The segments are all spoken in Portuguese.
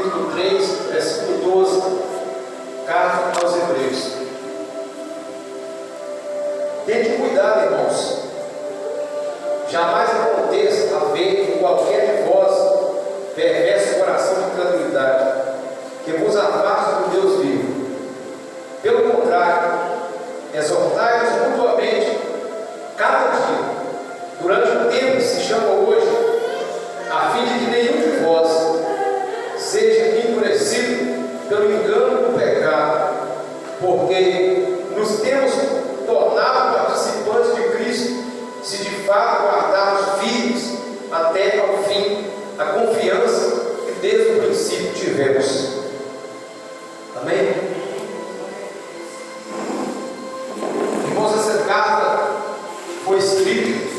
capítulo 3, versículo 12, carta aos Hebreus. Tente cuidado, irmãos, jamais aconteça haver em qualquer de vós perverso coração de incredulidade, que vos afaste do Deus vivo. Pelo contrário, exortai-vos mutuamente, cada dia, durante o tempo que se chama hoje, a fim de que nenhum de vós seja endurecido pelo engano do pecado, porque nos temos tornado participantes de Cristo, se de fato guardarmos firmes até ao fim a confiança que desde o princípio tivemos. Amém? Irmãos, essa carta foi escrita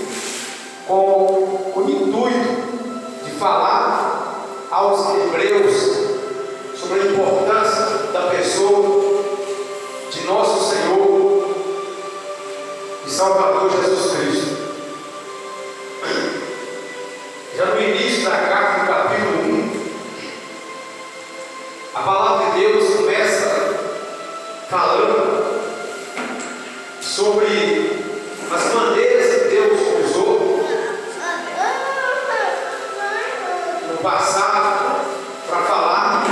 com o intuito de falar aos hebreus sobre a importância da pessoa de nosso Senhor e Salvador Jesus Cristo. Já no início da carta, no capítulo 1, a palavra de Deus começa falando sobre as maneiras que Deus usou no passado para falar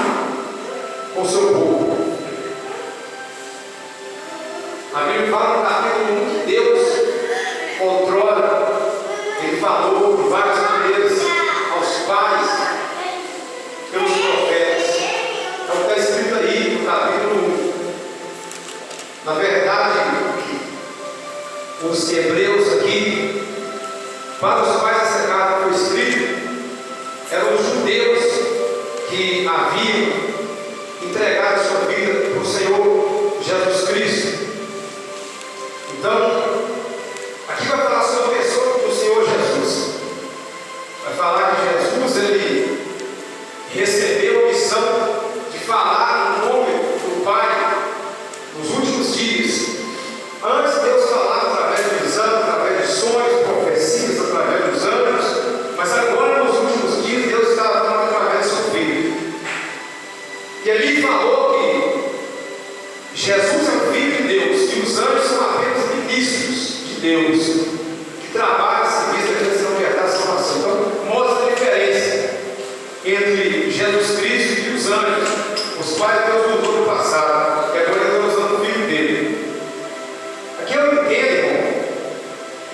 com o seu povo. A Bíblia fala no capítulo 1 que Deus, outrora, Ele falou de várias maneiras aos pais, pelos profetas. Então está escrito aí no capítulo 1. Na verdade, os hebreus aqui, para os quais essa carta foi escrita, eram os judeus que haviam entregado sua vida para o Senhor Jesus Cristo. Então, aqui vai falar sobre a pessoa do Senhor Jesus. Vai falar que Jesus, ele recebeu a missão de falar no nome do Pai nos últimos dias. Antes Deus falava através de visão, através de sonhos, profecias, através dos anjos, mas agora nos últimos dias Deus estava falando através do seu Filho. E ali falou que Jesus é o Filho de Deus e os anjos são apenas ministros de Deus que trabalham a serviço da redenção, verdade e salvação. Então mostra a diferença entre Jesus Cristo e os anjos, os quais Deus usou no passado, e agora Ele está usando o Filho dele. Aqui eu entendo, irmão,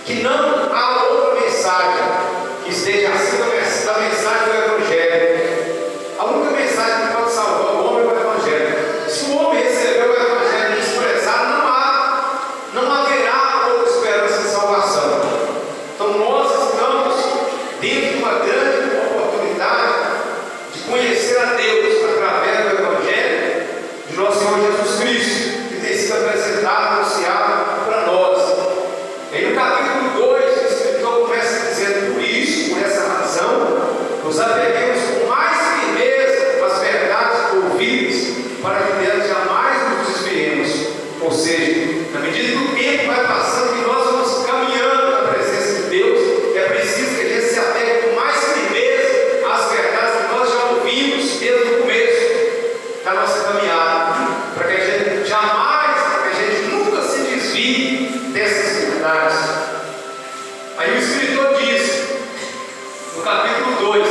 que não há outra mensagem que esteja acima da mensagem do Evangelho. A única mensagem que pode salvar o homem é o Evangelho. Se o homem recebeu o Evangelho desprezado, não haverá outra esperança de salvação. Então nós estamos dentro de uma grande oportunidade de conhecer a Deus através do Evangelho de nosso Senhor Jesus Cristo, que tem sido apresentado, anunciado para nós. E aí no capítulo 2, o escritor começa dizendo: por isso, por essa razão, nos apeguemos com mais firmeza às verdades ouvidas, para que delas jamais nos desviemos. Ou seja, na medida que o tempo vai passando e nós vamos caminhando na presença de Deus, é preciso que a gente se apegue com mais firmeza às verdades que nós já ouvimos desde o começo da nossa caminhada, para que a gente jamais, para que a gente nunca se desvie dessas verdades. Aí o escritor diz, no capítulo 2,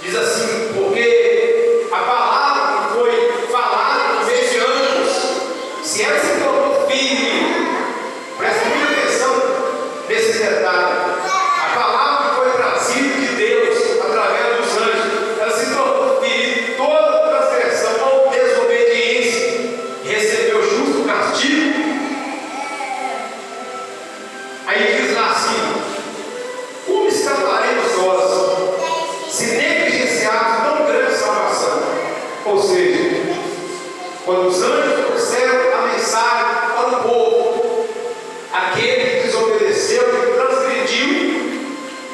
diz assim: porque a palavra que foi falada por meio de anjos, se ela se tornou firme, presta muita atenção nesse detalhe. A palavra que foi trazida de Deus através dos anjos, ela se tornou firme. Toda transgressão ou desobediência recebeu justo castigo. Aí diz lá assim: como escaparemos nós, se negligenciarmos tão grande salvação? Ou seja, quando os anjos trouxeram a mensagem para o povo, aquele que desobedeceu, que transgrediu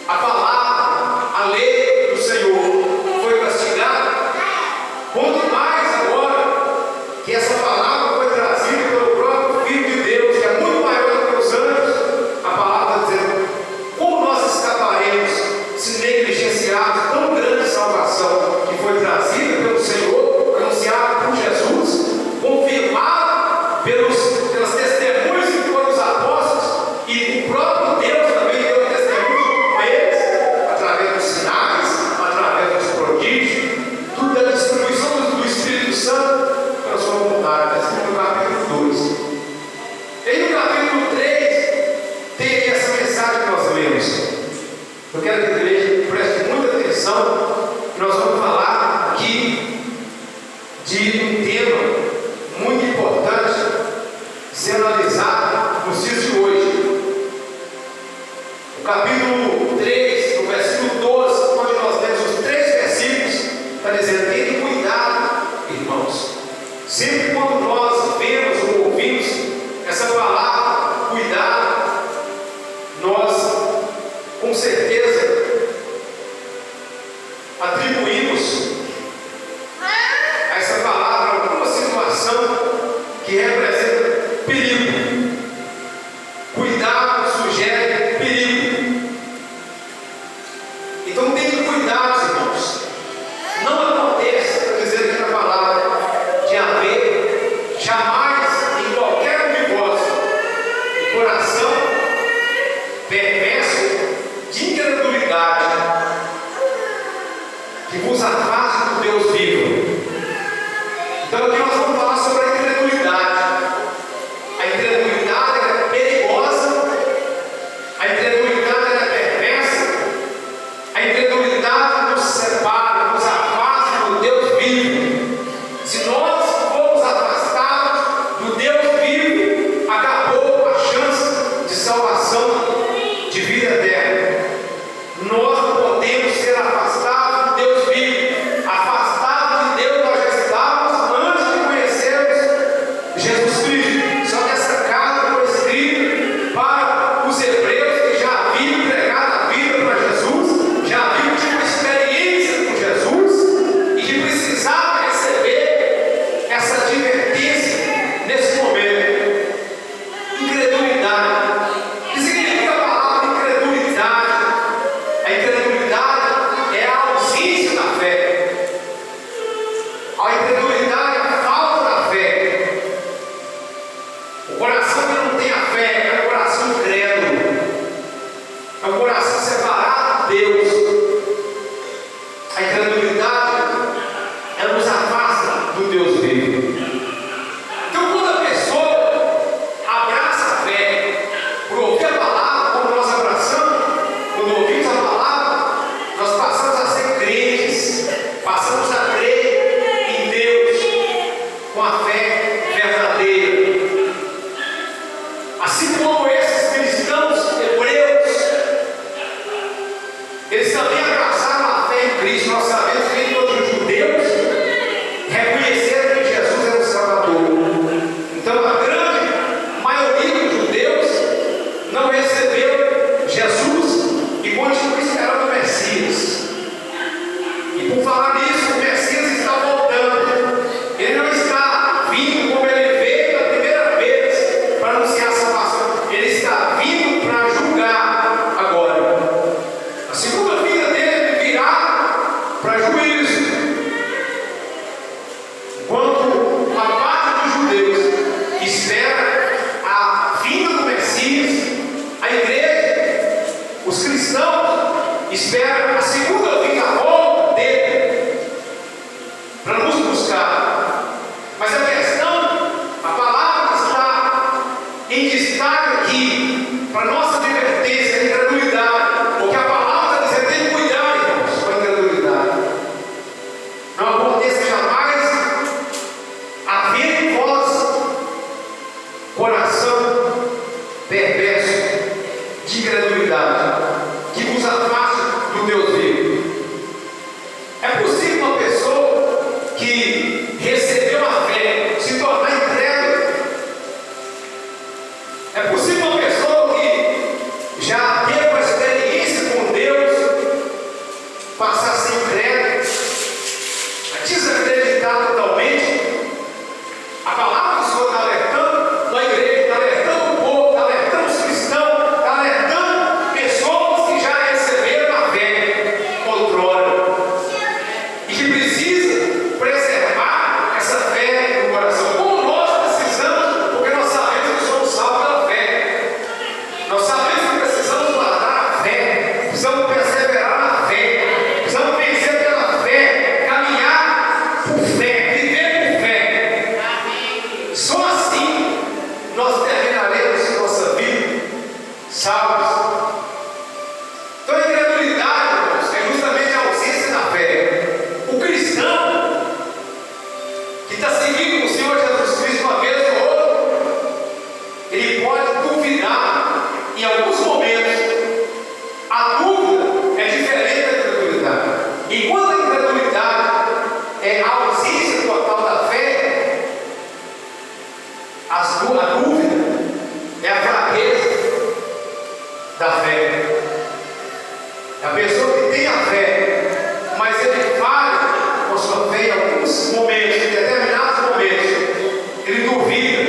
a palavra, a lei do Senhor, foi castigado. Quanto mais agora que essa palavra foi trazida pelo próprio Filho de Deus, que é muito maior do que os anjos, a palavra está dizendo: como nós escaparemos se negligenciarmos tão grande salvação que foi trazida de um tema muito importante ser analisado nos dias de hoje. O capítulo 3, no versículo 12, onde nós lemos os 3 versículos, está dizendo: tenham cuidado, irmãos. Sempre quando nós vemos ou ouvimos essa palavra, cuidado, nós com certeza atribuímos a essa palavra alguma situação que representa perigo. Cuidado sugere perigo. Então tem que cuidar, irmãos. Não aconteça, para dizer aqui na palavra, de haver jamais em qualquer um de vós um coração perverso de incredulidade que vos afaste do Deus vivo. Então aqui nós vamos falar sobre a incredulidade. A incredulidade é perigosa, a incredulidade é perversa, a incredulidade nos separa, nos afasta do Deus vivo. Se nós formos afastados do Deus vivo, acabou a chance de salvação, de vida eterna. Nós não podemos ser afastados do Deus vivo. Afastados de Deus nós já estávamos antes de conhecermos Jesus Cristo. Só que essa carta foi escrita para os hebreus que já haviam entregado a vida para Jesus, já haviam tido uma experiência com Jesus e que precisavam receber essa advertência nesse momento. Incredulidade. O que significa a palavra incredulidade? A incredulidade é a ausência da fé. A incredulidade é a falta da fé. O coração que não tem a fé é um coração incrédulo. É um coração separado de Deus. A incredulidade, ela nos afasta do Deus vivo. Então, quando a pessoa abraça a fé, por ouvir a palavra, como nós abraçamos, quando ouvimos a palavra, nós passamos a ser crentes, passamos a crer em Deus com a fé verdadeira. Assim como esses cristãos hebreus, eles também abraçaram a fé em Cristo. Nós sabemos que nem todos os judeus reconheceram que Jesus era o Salvador. Então a grande maioria dos judeus não recebeu Jesus e continua esperando o Messias. E por falar nisso, o Messias está voltando. Ele não está vindo como ele veio da primeira vez para anunciar a salvação. Ele está vindo para julgar agora. A segunda vinda dele virá para juízo. Enquanto a parte dos judeus espera a vinda do Messias, a igreja, os cristãos, esperam a segunda vinda, a volta dele. a ausência total da fé, a dúvida, é a fraqueza da fé. É a pessoa que tem a fé, mas ele falha com a sua fé em alguns momentos, em determinados momentos, ele duvida.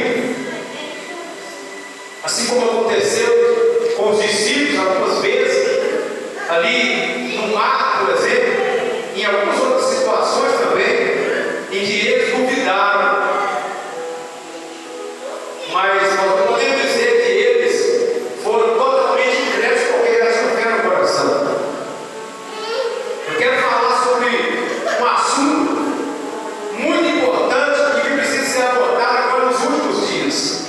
Assim como aconteceu com os discípulos algumas vezes, ali no mar, por exemplo, em algumas outras situações também, em que eles duvidaram. Mas nós não podemos dizer que eles foram totalmente incrédulos porque eles não tiveram no coração. Eu quero falar sobre um assunto muito importante e que precisa ser abordado agora nos últimos dias.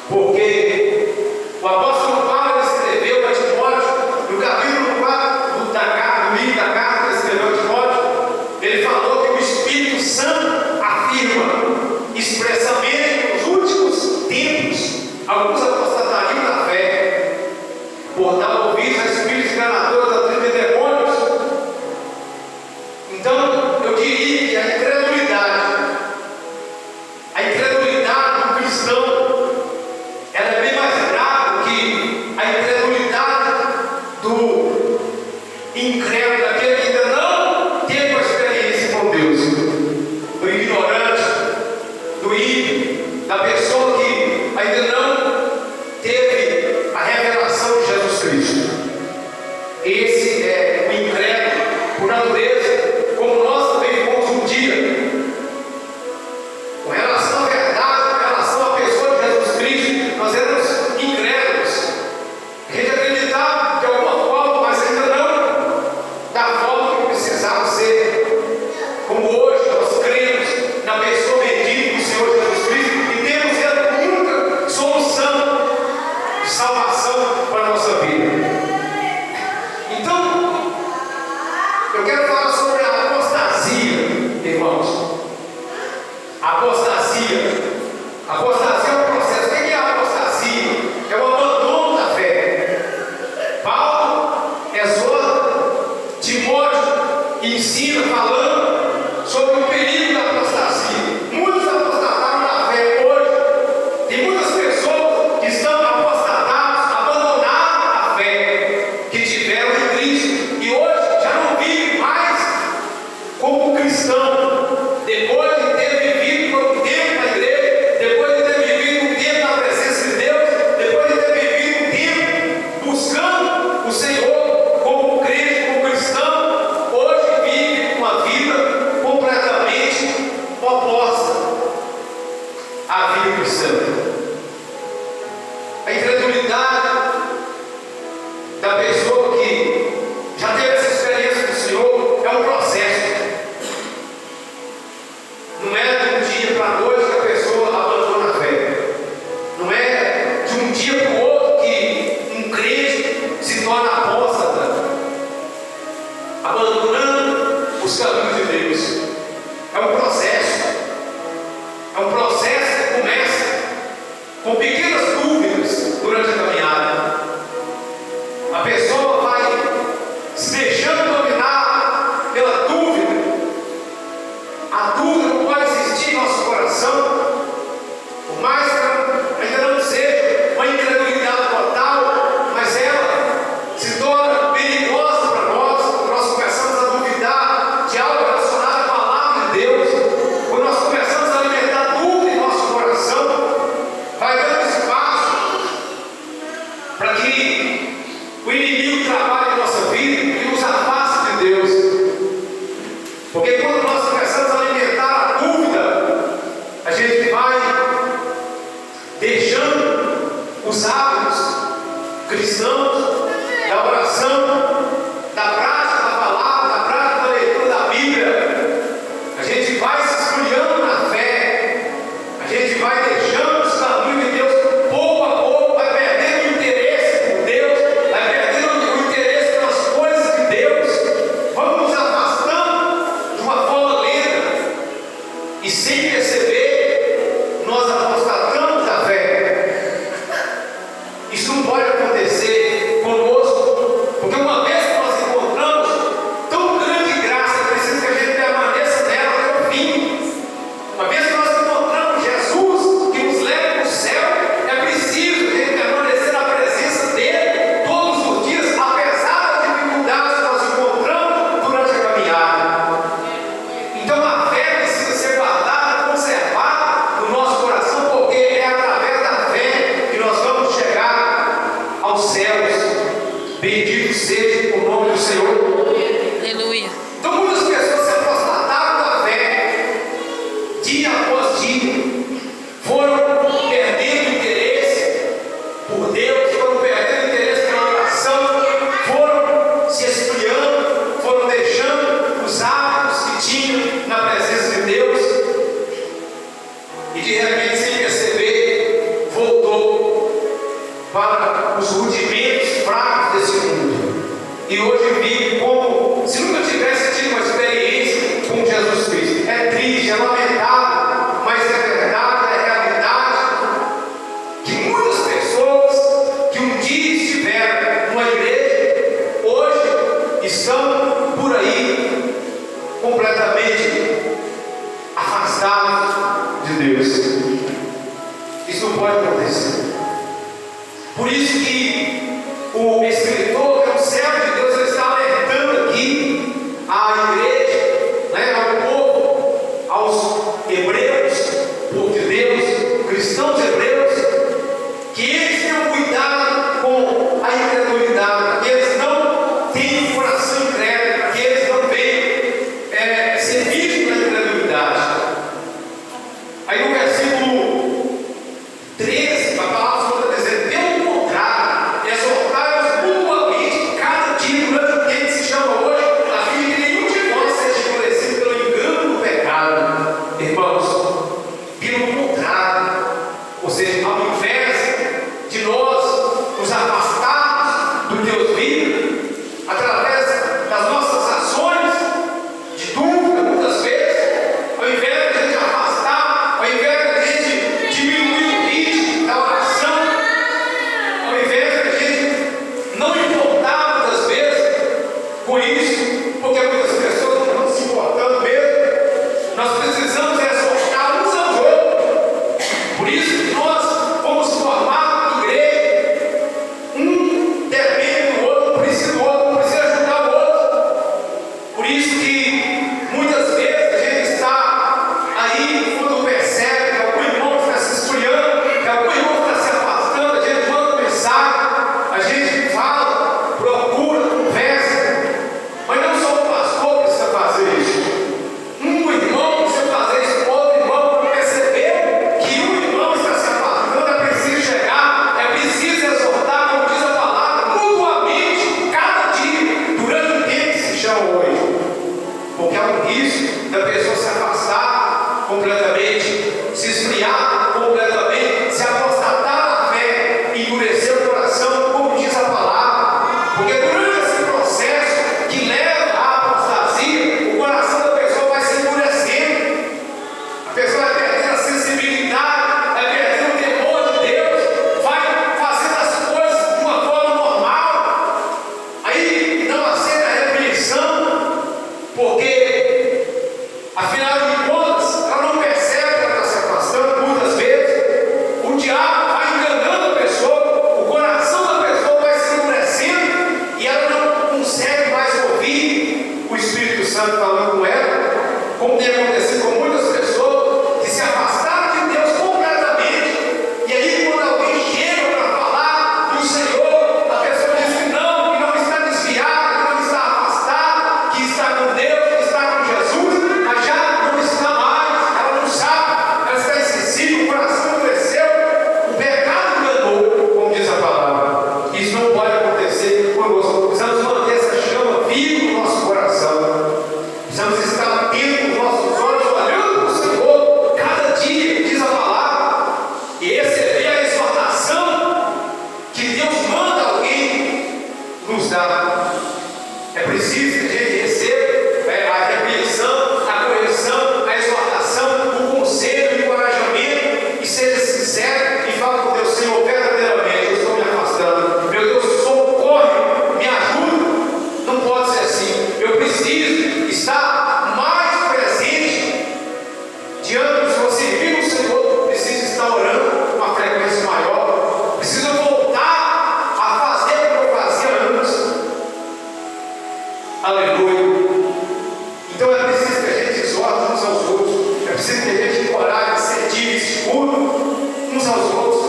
Porque o apóstolo Paulo escreveu a Timóteo, no capítulo 4 do livro da carta que ele escreveu a Timóteo, ele falou que o Espírito Santo afirma expressamente que nos últimos tempos alguns apostatariam da fé, por dar ouvidos a espíritos enganadores, a doutrina de demônios. Então, eu diria que a incredulidade do cristão, ela é bem mais grave que a incredulidade do incrédulo, daquele que ainda não teve uma experiência com Deus, do ignorante, do ímpio, da pessoa que ainda não teve a revelação de Jesus Cristo. Esse é o incrédulo por natureza, como nós também fomos um dia. Com relação à verdade, com relação à pessoa de Jesus Cristo, nós éramos incrédulos. A gente acreditava de alguma forma, mas ainda não da forma que precisava ser. Como hoje nós cremos na pessoa bendita do Senhor Jesus Cristo e temos ela como única solução de salvação para a nossa vida. Então, eu quero falar sobre a apostasia, irmãos. Apostasia. Apostasia é um processo. O que é a apostasia? É o abandono da fé. Paulo exorta Timóteo e ensina, falando sobre o perigo da apostasia. Muitos apostataram da fé hoje. Tem muitas pessoas que estão apostatadas, abandonaram a fé que tiveram em Cristo e hoje já não vivem mais como cristão, depois de ter vivido por um tempo na igreja, depois de ter vivido um tempo na presença de Deus, depois de ter vivido um tempo buscando o Senhor como crente, como cristão, hoje vive uma vida completamente oposta à vida cristã. A incredulidade da pessoa que já teve essa experiência com o Senhor é um processo. Não é de um dia para a noite que a pessoa abandona a fé. Não é de um dia para o outro que um crente se torna apóstata, abandonando os caminhos de Deus. É um processo. É um processo que começa com pequenas dúvidas durante a caminhada. A pessoa vai se deixando dominar pela dúvida. A dúvida não pode existir em nosso coração, por mais que ainda não seja uma incredulidade total, mas ela se torna perigosa para nós, quando nós começamos a duvidar de algo relacionado à palavra de Deus, quando nós começamos a alimentar dúvida em nosso coração, vai dando espaço para que o inimigo trabalhe em nossa vida e nos afaste de Deus. Porque quando nós começamos a alimentar a dúvida, a gente vai deixando os hábitos cristãos da oração, da prática da palavra, da prática da leitura da Bíblia. A gente vai se esfriando na fé, a gente vai deixando os caminhos de Deus pouco a pouco, vai perdendo o interesse por Deus, vai perdendo o interesse pelas coisas de Deus, vamos nos afastando de uma forma lenta e sem perceber, nós apostatamos da fé. Isso não pode acontecer completamente afastados de Deus. Isso não pode acontecer. Por isso que o escritor, que é um servo de Deus, ele está alertando aqui à igreja, né, ao povo, aos hebreus, povo de Deus, cristãos hebreus, que eles tenham cuidado com a incredulidade, para que eles não tenham um coração incrédulo, para que eles não venham ser vítimas da incredulidade. Aí no versículo 13, a palavra do Senhor está dizendo: pelo contrário, exortai-os mutuamente cada dia durante o tempo que se chama hoje, a fim de que nenhum de nós seja endurecido pelo engano do pecado. Irmãos, pelo contrário, ou seja, ao invés de nós nos afastarmos do Deus vivo, através das nossas ações, de dúvida muitas vezes, ao invés de a gente afastar, ao invés de a gente diminuir o ritmo da oração, ao invés de a gente não importar muitas vezes com isso, porque muitas pessoas não estão se importando mesmo, nós precisamos exortar uns aos outros. Por isso que nós vamos formar igreja, um depende do outro, um precisa do outro, um precisa ajudar o outro. Por isso que muitas vezes a gente está aí, quando percebe que algum irmão está se esfriando, que algum irmão está se afastando, a gente manda mensagem, a gente fala, procura, conversa, mas não só o pastor precisa fazer isso. Um irmão precisa fazer isso com outro irmão, perceber que um irmão está se afastando, é preciso chegar, é preciso exortar, como diz a palavra, mutuamente, cada dia, durante o tempo que se chama hoje. Porque há um risco da pessoa se afastar completamente, se esfriar completamente, se apostatar da fé, endurecer o coração, como diz a palavra. Porque durante esse processo que leva à apostasia, o coração da pessoa vai se endurecendo, a pessoa vai perdendo a sensibilidade, vai perdendo o temor de Deus, vai fazendo as coisas de uma forma normal, aí não aceita a repreensão, porque afinal de contas ela não percebe que ela está se afastando. Muitas vezes o diabo vai enganando a pessoa, o coração da pessoa vai se endurecendo e ela não consegue mais ouvir o Espírito Santo falando com ela, como tem acontecido com muitas pessoas que se afastaram de Deus completamente, e aí quando alguém chega para falar do Senhor, a pessoa diz que não está desviada, que não está afastada, que está com Deus, que está com Jesus, mas já não está mais, ela não sabe, ela está insensível, o coração endureceu, o pecado enganou, como diz a palavra. Isso não pode acontecer conosco. Precisamos manter essa chama viva no nosso coração. Precisamos estar atentos com os nossos olhos, olhando para o Senhor cada dia, diz a palavra, e receber a exortação que Deus manda alguém nos dar. É preciso que a gente receba a repreensão, a correção, a exortação, o conselho, o encorajamento, e seja sincero e fala com Deus: Senhor, verdadeiramente eu estou me afastando, meu Deus, socorre, me ajuda. Não pode ser assim. Eu preciso estar mais presente diante do Senhor, servindo o Senhor, preciso estar orando com uma frequência maior, preciso voltar a fazer como eu fazia antes. Aleluia. Então é preciso que a gente exorte uns aos outros, é preciso que a gente coragem, assertivo e seguro uns aos outros.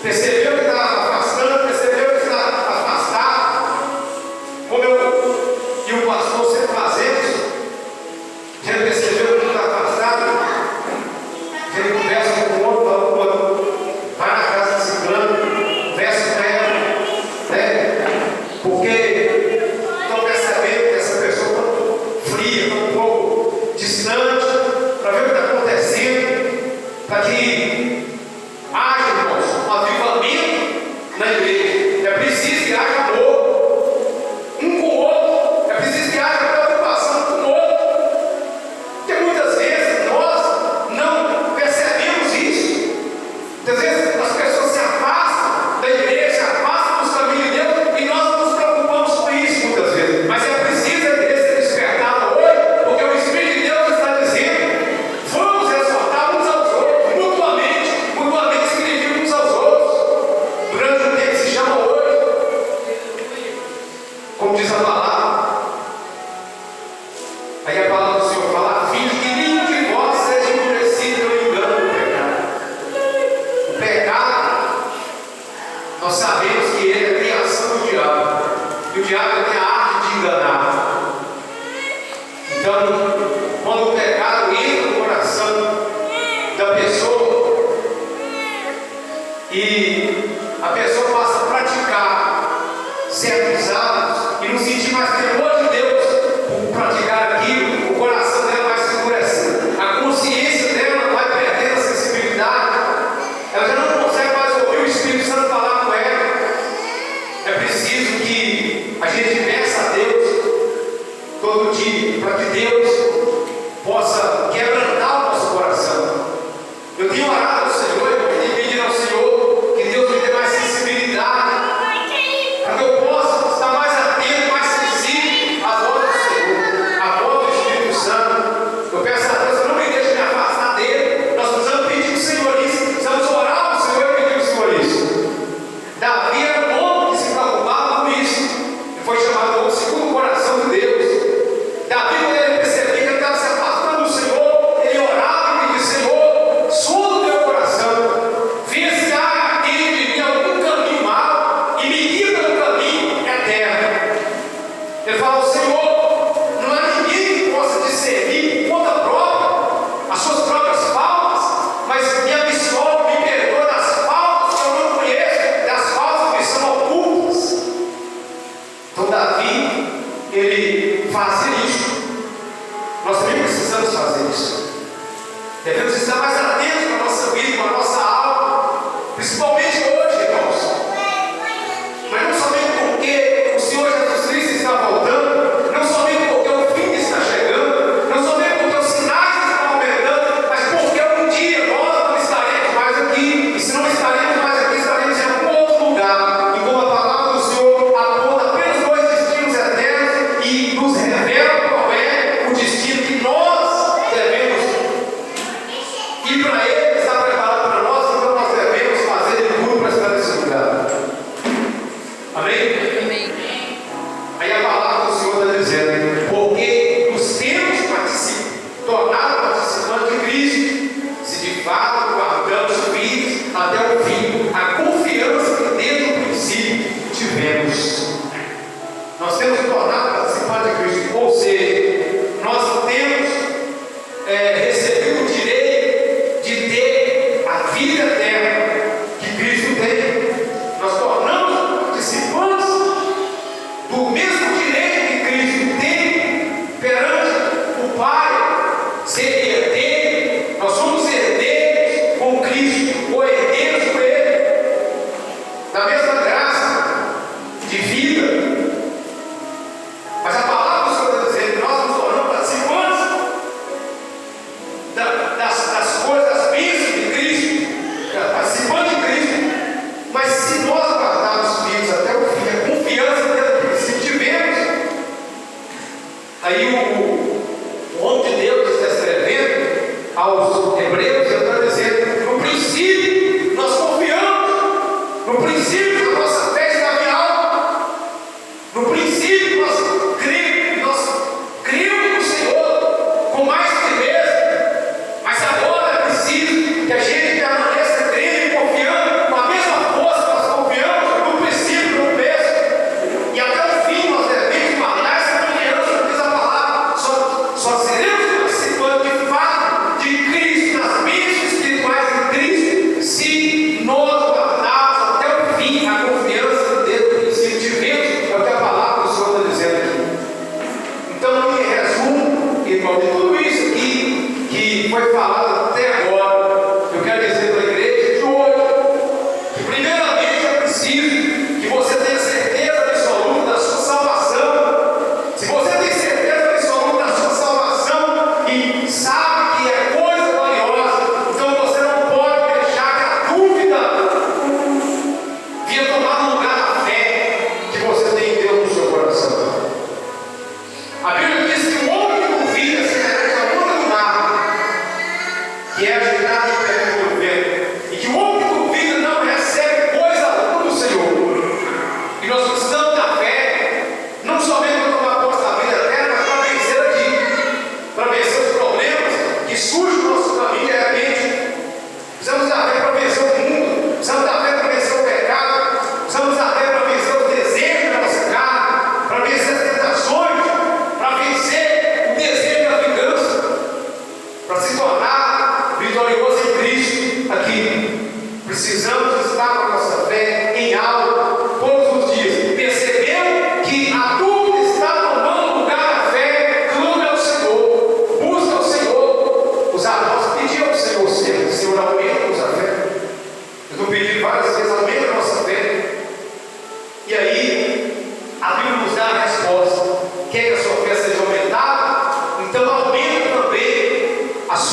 Percebeu que está afastando, percebeu que está afastado, como eu e o pastor sempre fazemos. Já percebeu que está afastado, que ele conversa com o outro, vai na casa de ciclano, conversa com ela, né? Porque estão percebendo que essa pessoa está um pouco fria, está um pouco distante, para ver o que está acontecendo, para que haja, irmãos, um avivamento na igreja. É preciso que haja amor um com o outro, é preciso que haja preocupação com o outro, porque muitas vezes nós não percebemos isso. Muitas vezes as pessoas se afastam da igreja, se afastam dos caminhos de Deus, e nós não nos preocupamos com isso muitas vezes. Mas é preciso a igreja ser despertada hoje, porque o Espírito Aí a palavra do Senhor fala: filho, que nenhum de vós seja endurecido pelo engano do pecado. O pecado, nós sabemos que ele é a criação do diabo. E o diabo tem a arte de enganar. Então, quando o pecado entra no coração da pessoa e a pessoa passa a praticar certos atos e não sentir mais temor de Deus por praticar aquilo, o coração dela vai se endurecendo, a consciência dela vai perdendo a sensibilidade, ela já não consegue mais ouvir o Espírito Santo falar com ela. É preciso que a gente peça a Deus todo dia, para que Deus possa quebrantar o nosso coração. Eu tenho orado ao Senhor, eu tenho pedido ao Senhor que Deus me dê mais sensibilidade, para que eu possa estar mais atento, mais sensível à voz do Senhor, à voz do Espírito Santo. Eu peço a Deus que não me deixe me afastar dele. Nós precisamos pedir o Senhor isso, precisamos orar ao Senhor e pedir o Senhor isso. Davi era um homem que se preocupava com isso, ele foi chamado como segundo o coração de Deus. Davi, quando ele percebia que ele estava se afastando do Senhor, ele orava e pedia: Senhor, sonda o meu coração, vê se há aqui de mim algum caminho mau e me guia pelo caminho eterno. Ele fala: Senhor, não há ninguém que possa discernir por conta própria as suas próprias faltas, mas me absolve, me perdoa das faltas que eu não conheço, das faltas que são ocultas. Então Davi, ele fazia isso. Nós também precisamos fazer isso. Devemos estar mais atentos com a nossa vida, com a nossa alma, principalmente hoje, irmãos. Mas não somente porque o Senhor Jesus Cristo está voltando, não somente porque o fim está chegando, não somente porque os sinais estão aumentando, mas porque um dia nós não estaremos mais aqui. E se não estaremos mais aqui, estaremos em algum outro lugar. E como a palavra do Senhor aponta apenas dois destinos eternos e nos revela qual é o destino que nós devemos ir para Ele, está preparado para nós.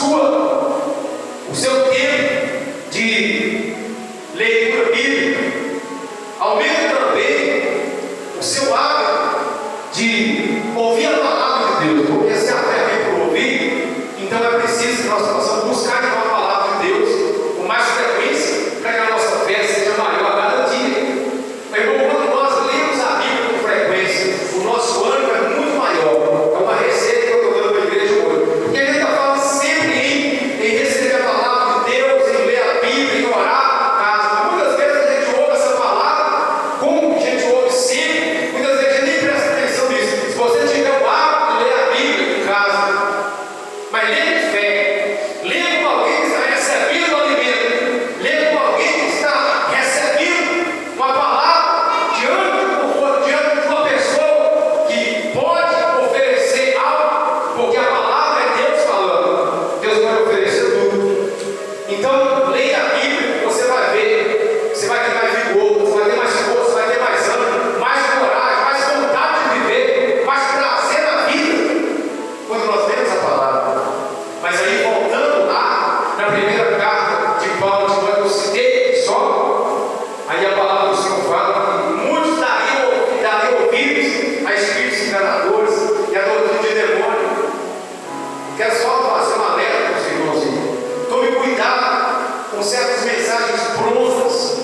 o seu tempo de leitura bíblica, aumente também o seu hábito de ouvir a palavra de Deus, porque se a fé vem por ouvir, então é preciso que nós possamos buscar então a palavra de Deus com mais frequência, para que a nossa fé seja maior a cada dia. Mas quando nós lemos a Bíblia com frequência, o nosso ânimo é muito maior. É uma receita que eu estou dando para a igreja hoje, porque a gente está falando sempre em receber a palavra de Deus, em ler a Bíblia, em orar em casa. Muitas vezes a gente ouve essa palavra, como a gente ouve sempre, muitas vezes a gente nem presta atenção nisso. Se você tiver o hábito de ler a Bíblia em casa, mas lê de fé, lê com alguém que está recebendo o alimento, lê com alguém que está recebendo uma palavra diante de uma pessoa que pode oferecer algo, porque a palavra é Deus falando. Deus vai oferecer tudo. Então, leia a Bíblia, você vai ver, você vai ter mais vigor, você vai ter mais força, vai ter mais ânimo, mais coragem, mais vontade de viver, mais prazer na vida, quando nós lemos a palavra. Mas aí, voltando lá, na primeira carta de Paulo, que eu citei só, aí a palavra do Senhor fala que muitos dariam ouvidos a espíritos enganadores e a doutrina de demônio. Quero só fazer uma alerta para os irmãos. Tome cuidado com certas mensagens prontas,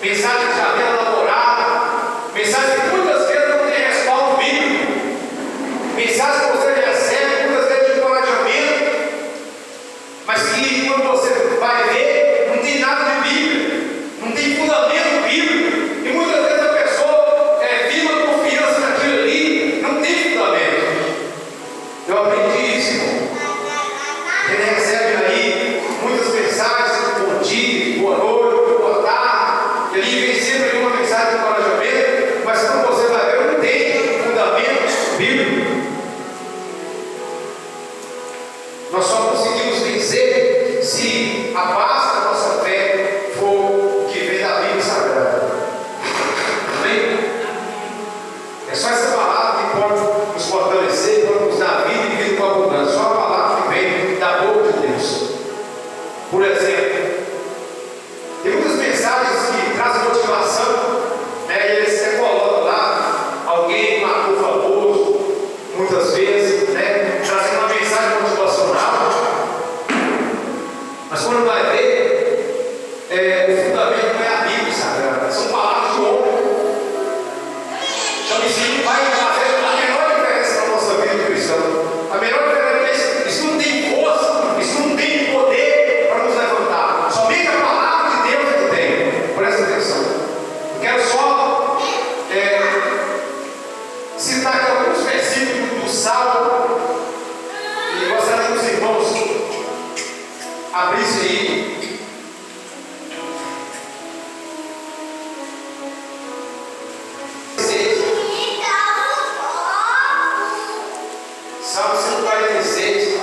mensagens já bem elaboradas, mensagens que muitas vezes não têm respaldo bíblico, mensagens que você recebe muitas vezes de encorajamento, mas que quando você vai ver, não tem nada de Bíblia, não tem fundamento bíblico, e muitas vezes a pessoa vive a confiança naquilo ali, não tem fundamento. Eu aprendi isso, irmão. Ele recebe aí muitas mensagens, bom dia, boa noite, boa tarde, ele vem sempre uma mensagem de encorajamento, mas quando você vai ver, não tem fundamento bíblico. Nós só conseguimos vencer se a base da nossa fé for o que vem da Bíblia Sagrada. Amém? É só essa palavra que pode nos fortalecer, pode nos dar vida e vida com abundância. Só a palavra que vem da boca de Deus. Por exemplo, tem muitas mensagens que trazem motivação, né? E eles até colocam lá alguém marcou famoso, muitas vezes, né? Trazendo uma mensagem motivacional. Mas quando vai ver, o fundamento não é a Bíblia Sagrada, são palavras de homem. Então isso vai fazer a menor diferença na nossa vida cristã. A menor diferença é isso não tem força, isso não tem poder para nos levantar. Somente a palavra de Deus é que tem. Presta atenção. Eu quero só citar aqui alguns versículos do Salmo e gostaria que os irmãos abrissem aí. Salmo 146.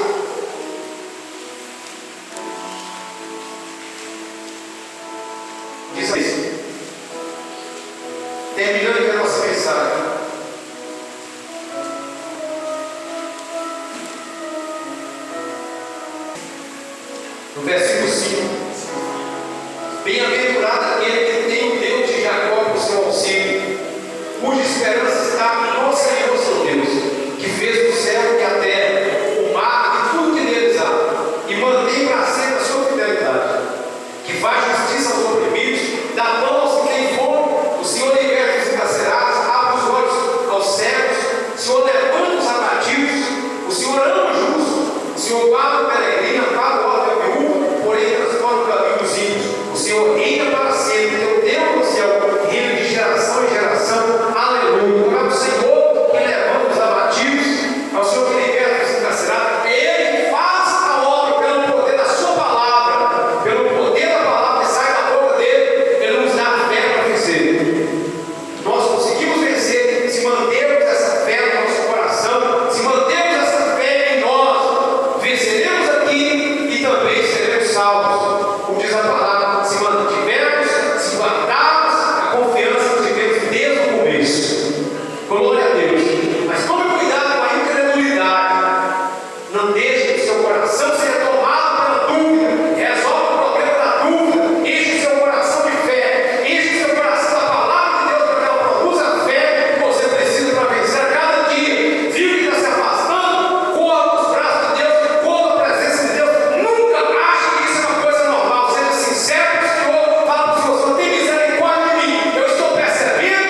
Diz assim, terminando aqui a nossa mensagem. No versículo 5: bem-aventurado aquele que tem o Deus de Jacó por seu auxílio, cuja esperança está no Senhor seu Deus, que fez o céu e a terra, o mar e tudo que neles há, e mantém para sempre a sua fidelidade, que faz justiça aos oprimidos, dá pão aos que têm fome, o Senhor liberta os encarcerados, abre os olhos aos cegos, o Senhor levanta os abatidos, o Senhor ama o justo, o Senhor guarda o peregrino